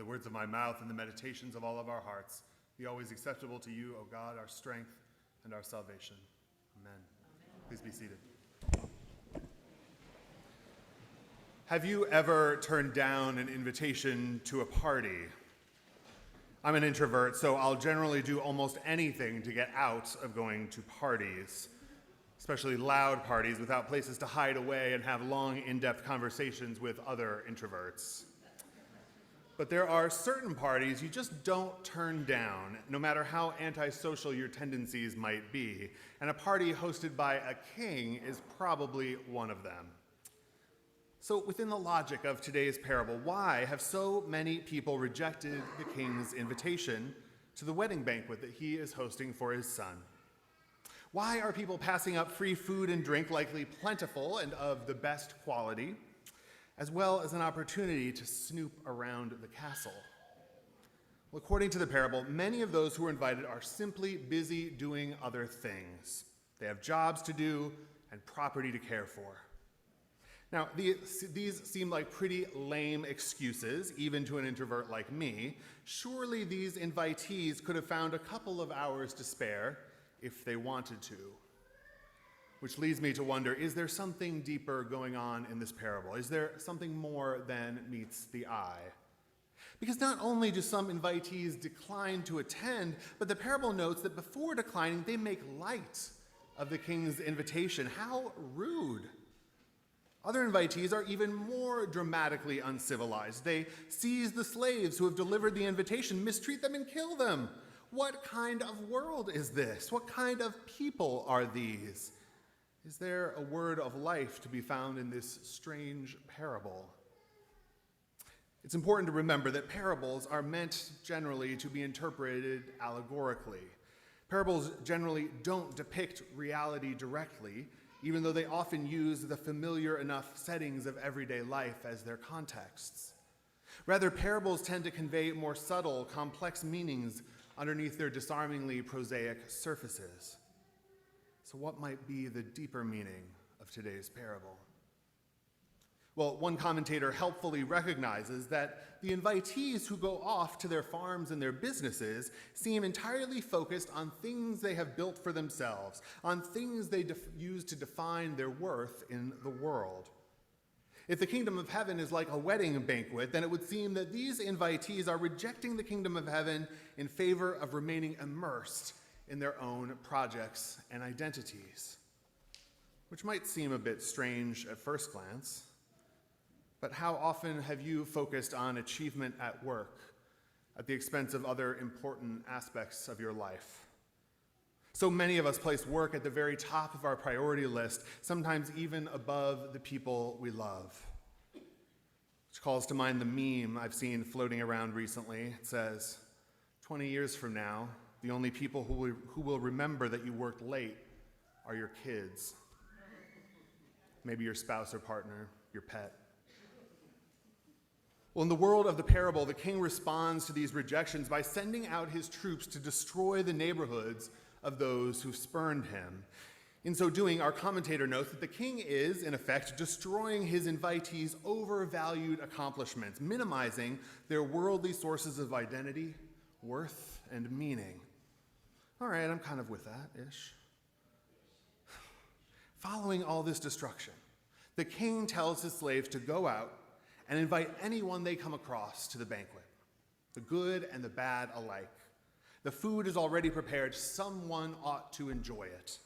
the words of my mouth and the meditations of all of our hearts be always acceptable to you, O God, our strength and our salvation. Amen. Please be seated. Have you ever turned down an invitation to a party? I'm an introvert, so I'll generally do almost anything to get out of going to parties, especially loud parties without places to hide away and have long, in-depth conversations with other introverts. But there are certain parties you just don't turn down, no matter how antisocial your tendencies might be, and a party hosted by a king is probably one of them. So within the logic of today's parable, why have so many people rejected the king's invitation to the wedding banquet that he is hosting for his son? Why are people passing up free food and drink, likely plentiful and of the best quality, as well as an opportunity to snoop around the castle? Well, according to the parable, many of those who are invited are simply busy doing other things. They have jobs to do and property to care for. Now, these seem like pretty lame excuses, even to an introvert like me. Surely these invitees could have found a couple of hours to spare if they wanted to. Which leads me to wonder, is there something deeper going on in this parable? Is there something more than meets the eye? Because not only do some invitees decline to attend, but the parable notes that before declining, they make light of the king's invitation. How rude! Other invitees are even more dramatically uncivilized. They seize the slaves who have delivered the invitation, mistreat them, and kill them. What kind of world is this? What kind of people are these? Is there a word of life to be found in this strange parable? It's important to remember that parables are meant generally to be interpreted allegorically. Parables generally don't depict reality directly, even though they often use the familiar enough settings of everyday life as their contexts. Rather, parables tend to convey more subtle, complex meanings underneath their disarmingly prosaic surfaces. So what might be the deeper meaning of today's parable? Well, one commentator helpfully recognizes that the invitees who go off to their farms and their businesses seem entirely focused on things they have built for themselves, on things they use to define their worth in the world. If the kingdom of heaven is like a wedding banquet, then it would seem that these invitees are rejecting the kingdom of heaven in favor of remaining immersed in their own projects and identities, which might seem a bit strange at first glance. But how often have you focused on achievement at work at the expense of other important aspects of your life? So many of us place work at the very top of our priority list, sometimes even above the people we love. Which calls to mind the meme I've seen floating around recently. It says, 20 years from now, the only people who will remember that you worked late are your kids. Maybe your spouse or partner, your pet. Well, in the world of the parable, the king responds to these rejections by sending out his troops to destroy the neighborhoods of those who spurned him. In so doing, our commentator notes that the king is, in effect, destroying his invitees' overvalued accomplishments, minimizing their worldly sources of identity, worth, and meaning. All right, I'm kind of with that-ish. Following all this destruction, the king tells his slaves to go out and invite anyone they come across to the banquet, the good and the bad alike. The food is already prepared. Someone ought to enjoy it.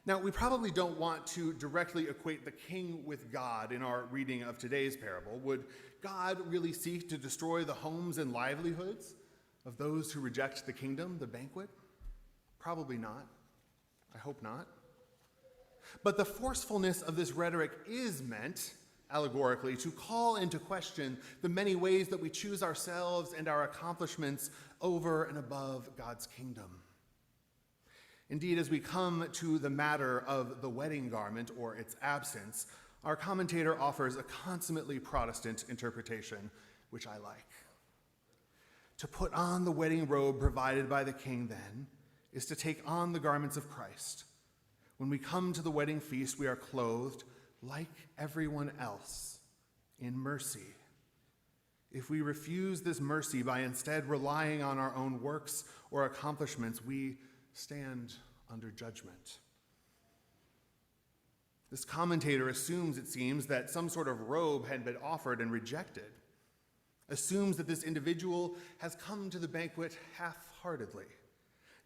Now, we probably don't want to directly equate the king with God in our reading of today's parable. Would God really seek to destroy the homes and livelihoods of those who reject the kingdom, the banquet? Probably not. I hope not. But the forcefulness of this rhetoric is meant, allegorically, to call into question the many ways that we choose ourselves and our accomplishments over and above God's kingdom. Indeed, as we come to the matter of the wedding garment or its absence, our commentator offers a consummately Protestant interpretation, which I like. To put on the wedding robe provided by the king, then, is to take on the garments of Christ. When we come to the wedding feast, we are clothed like everyone else in mercy, If we refuse this mercy by instead relying on our own works or accomplishments, we stand under judgment. This commentator assumes, it seems, that some sort of robe had been offered and rejected, assumes that this individual has come to the banquet half-heartedly,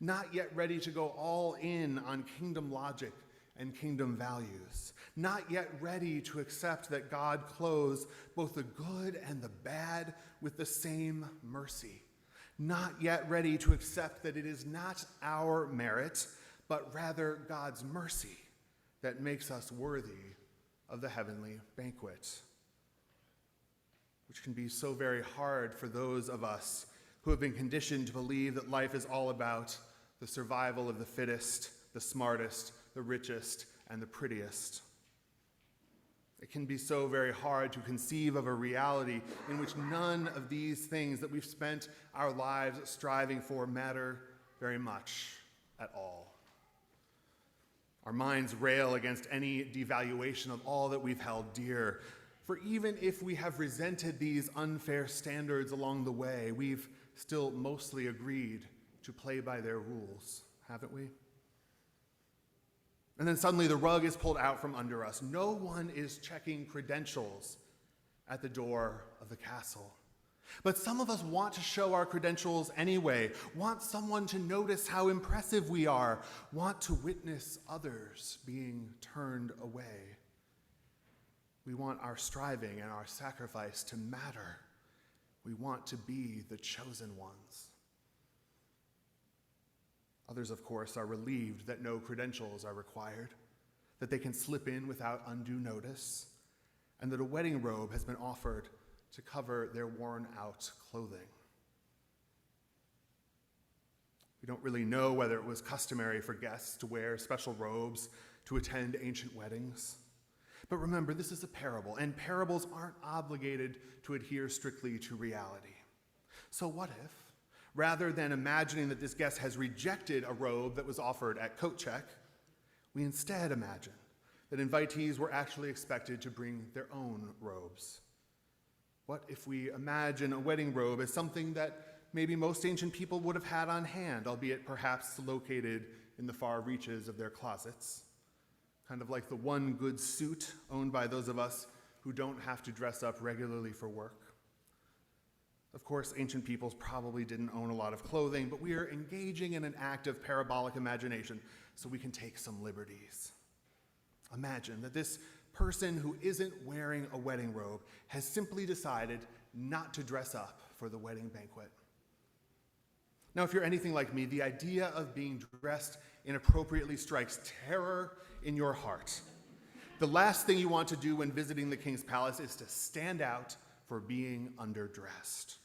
not yet ready to go all in on kingdom logic and kingdom values, not yet ready to accept that God clothes both the good and the bad with the same mercy, not yet ready to accept that it is not our merit, but rather God's mercy that makes us worthy of the heavenly banquet, which can be so very hard for those of us who have been conditioned to believe that life is all about the survival of the fittest, the smartest, the richest, and the prettiest. It can be so very hard to conceive of a reality in which none of these things that we've spent our lives striving for matter very much at all. Our minds rail against any devaluation of all that we've held dear, for even if we have resented these unfair standards along the way, we've still mostly agreed to play by their rules, haven't we? And then suddenly the rug is pulled out from under us. No one is checking credentials at the door of the castle. But some of us want to show our credentials anyway, want someone to notice how impressive we are, want to witness others being turned away. We want our striving and our sacrifice to matter. We want to be the chosen ones. Others, of course, are relieved that no credentials are required, that they can slip in without undue notice, and that a wedding robe has been offered to cover their worn-out clothing. We don't really know whether it was customary for guests to wear special robes to attend ancient weddings. But remember, this is a parable, and parables aren't obligated to adhere strictly to reality. So what if, rather than imagining that this guest has rejected a robe that was offered at coat check, we instead imagine that invitees were actually expected to bring their own robes? What if we imagine a wedding robe as something that maybe most ancient people would have had on hand, albeit perhaps located in the far reaches of their closets? Kind of like the one good suit owned by those of us who don't have to dress up regularly for work. Of course, ancient peoples probably didn't own a lot of clothing, but we are engaging in an act of parabolic imagination so we can take some liberties. Imagine that this person who isn't wearing a wedding robe has simply decided not to dress up for the wedding banquet. Now, if you're anything like me, the idea of being dressed inappropriately strikes terror in your heart. The last thing you want to do when visiting the king's palace is to stand out for being underdressed.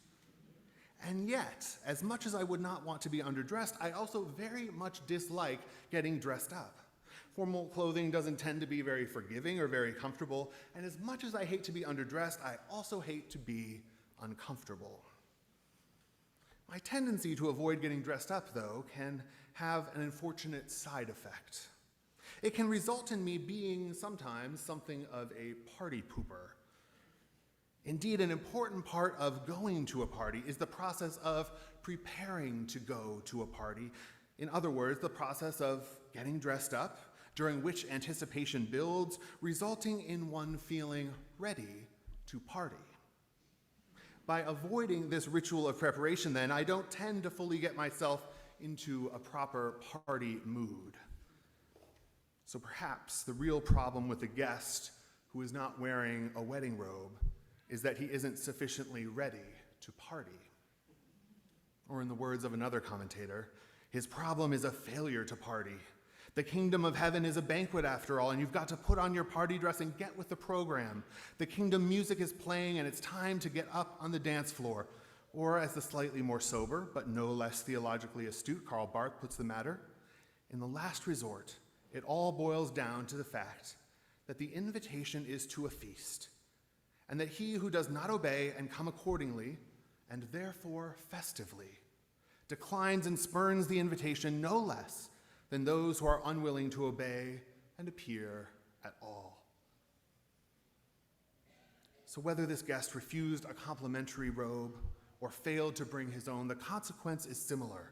And yet, as much as I would not want to be underdressed, I also very much dislike getting dressed up. Formal clothing doesn't tend to be very forgiving or very comfortable, and as much as I hate to be underdressed, I also hate to be uncomfortable. My tendency to avoid getting dressed up, though, can have an unfortunate side effect. It can result in me being sometimes something of a party pooper. Indeed, an important part of going to a party is the process of preparing to go to a party. In other words, the process of getting dressed up, during which anticipation builds, resulting in one feeling ready to party. By avoiding this ritual of preparation, then, I don't tend to fully get myself into a proper party mood. So perhaps the real problem with the guest who is not wearing a wedding robe is that he isn't sufficiently ready to party. Or in the words of another commentator, his problem is a failure to party. The kingdom of heaven is a banquet after all, and you've got to put on your party dress and get with the program. The kingdom music is playing, and it's time to get up on the dance floor. Or as the slightly more sober, but no less theologically astute Karl Barth puts the matter, in the last resort, it all boils down to the fact that the invitation is to a feast, and that he who does not obey and come accordingly, and therefore festively, declines and spurns the invitation no less than those who are unwilling to obey and appear at all. So whether this guest refused a complimentary robe or failed to bring his own, the consequence is similar.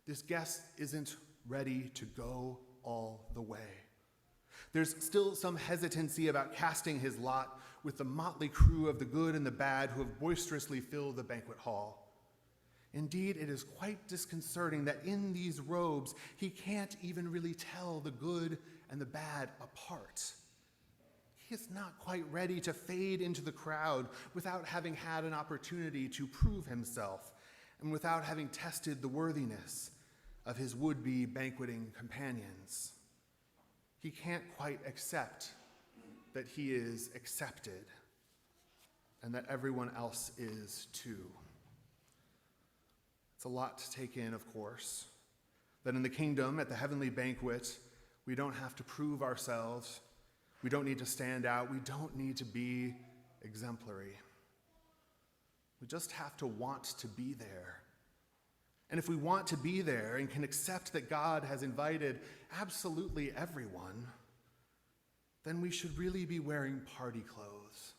This guest isn't ready to go all the way. There's still some hesitancy about casting his lot with the motley crew of the good and the bad who have boisterously filled the banquet hall. Indeed, it is quite disconcerting that in these robes, he can't even really tell the good and the bad apart. He is not quite ready to fade into the crowd without having had an opportunity to prove himself and without having tested the worthiness of his would-be banqueting companions. He can't quite accept that he is accepted and that everyone else is too. It's a lot to take in, of course, that in the kingdom, at the heavenly banquet, we don't have to prove ourselves. We don't need to stand out. We don't need to be exemplary. We just have to want to be there. And if we want to be there and can accept that God has invited absolutely everyone, then we should really be wearing party clothes.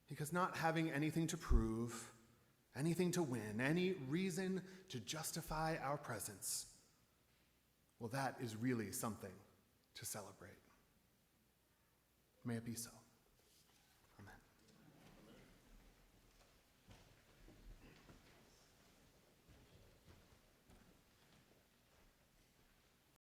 Because not having anything to prove, anything to win, any reason to justify our presence, well, that is really something to celebrate. May it be so.